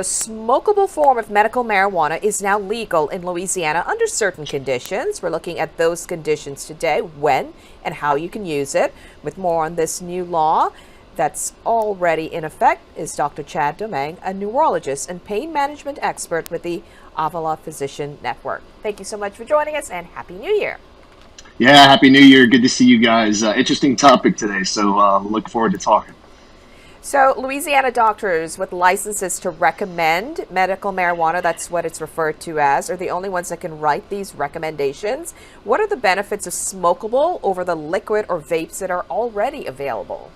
the smokable form of medical marijuana is now legal in Louisiana under certain conditions. We're looking at those conditions today, when and how you can use it. With more on this new law that's already in effect is Dr. Chad Domingue, a neurologist and pain management expert with the Avila Physician Network. Thank you so much for joining us, and Happy New Year. Yeah, Happy New Year. Good to see you guys. Interesting topic today, so look forward to talking. So Louisiana doctors with licenses to recommend medical marijuana, that's what it's referred to as, are the only ones that can write these recommendations. What are the benefits of smokable over the liquid or vapes that are already available?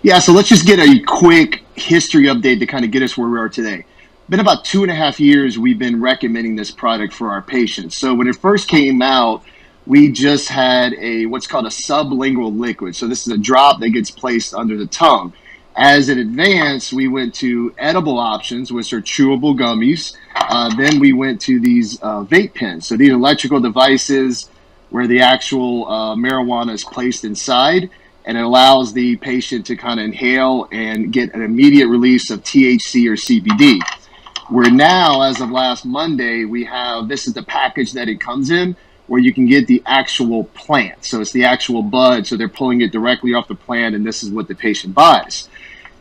Yeah, so let's just get a quick history update to kind of get us where we are today. Been about 2.5 years we've been recommending this product for our patients. So when it first came out, we just had what's called a sublingual liquid. So this is a drop that gets placed under the tongue. As it advanced, we went to edible options, which are chewable gummies. Then we went to these vape pens. So these electrical devices where the actual marijuana is placed inside, and it allows the patient to kind of inhale and get an immediate release of THC or CBD. Where now, as of last Monday, we have, this is the package that it comes in, where you can get the actual plant. So it's the actual bud, so they're pulling it directly off the plant, and this is what the patient buys.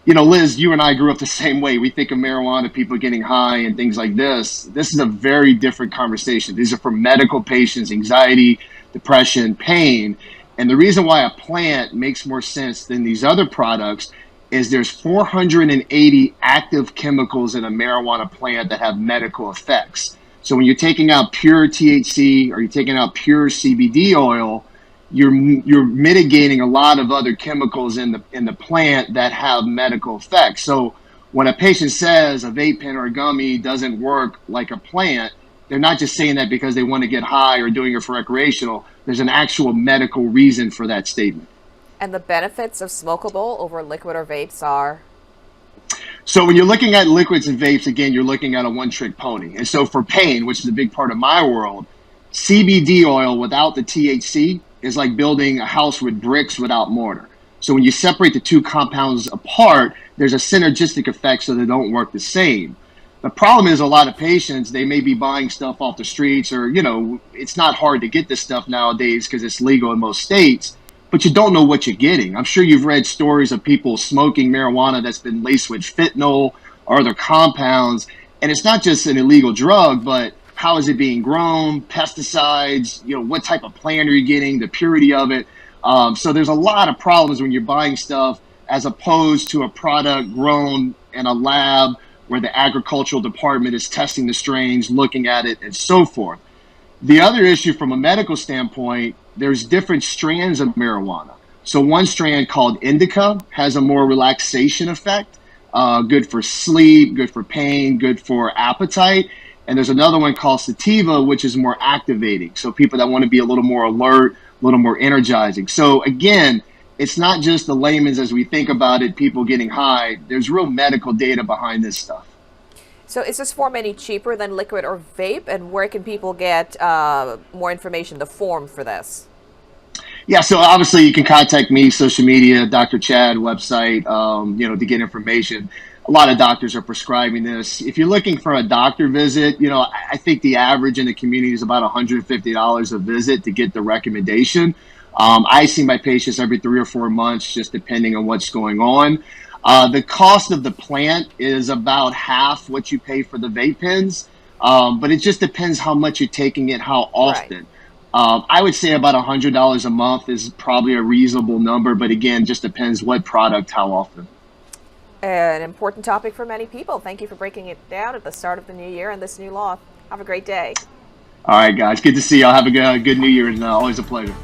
You know, Liz, you and I grew up the same way. We think of marijuana, people getting high and things like this. This is a very different conversation. These are for medical patients, anxiety, depression, pain. And the reason why a plant makes more sense than these other products is there's 480 active chemicals in a marijuana plant that have medical effects. So when you're taking out pure THC or you're taking out pure CBD oil, you're mitigating a lot of other chemicals in the plant that have medical effects. So when a patient says a vape pen or a gummy doesn't work like a plant, they're not just saying that because they want to get high or doing it for recreational. There's an actual medical reason for that statement. And the benefits of smokable over liquid or vapes are? So when you're looking at liquids and vapes, again, you're looking at a one-trick pony. And so for pain, which is a big part of my world, CBD oil without the THC is like building a house with bricks without mortar. So when you separate the two compounds apart, there's a synergistic effect, so they don't work the same. The problem is a lot of patients, they may be buying stuff off the streets, or, you know, it's not hard to get this stuff nowadays because it's legal in most states, but you don't know what you're getting. I'm sure you've read stories of people smoking marijuana that's been laced with fentanyl or other compounds. And it's not just an illegal drug, but how is it being grown, pesticides, you know, what type of plant are you getting, the purity of it. So there's a lot of problems when you're buying stuff as opposed to a product grown in a lab where the agricultural department is testing the strains, looking at it, and so forth. The other issue from a medical standpoint, there's different strands of marijuana. So one strand called indica has a more relaxation effect, good for sleep, good for pain, good for appetite. And there's another one called sativa, which is more activating. So people that want to be a little more alert, a little more energizing. So again, it's not just the layman's as we think about it, people getting high. There's real medical data behind this stuff. So is this form any cheaper than liquid or vape? And where can people get more information, the form for this? Yeah, so obviously you can contact me, social media, Dr. Chad website, you know, to get information. A lot of doctors are prescribing this. If you're looking for a doctor visit, you know, I think the average in the community is about $150 a visit to get the recommendation. I see my patients every 3 or 4 months, just depending on what's going on. The cost of the plant is about half what you pay for the vape pens, but it just depends how much you're taking it, how often. Right. I would say about $100 a month is probably a reasonable number, but again, just depends what product, how often. An important topic for many people. Thank you for breaking it down at the start of the new year and this new law. Have a great day. All right, guys. Good to see you. I'll have a good new year, and always a pleasure.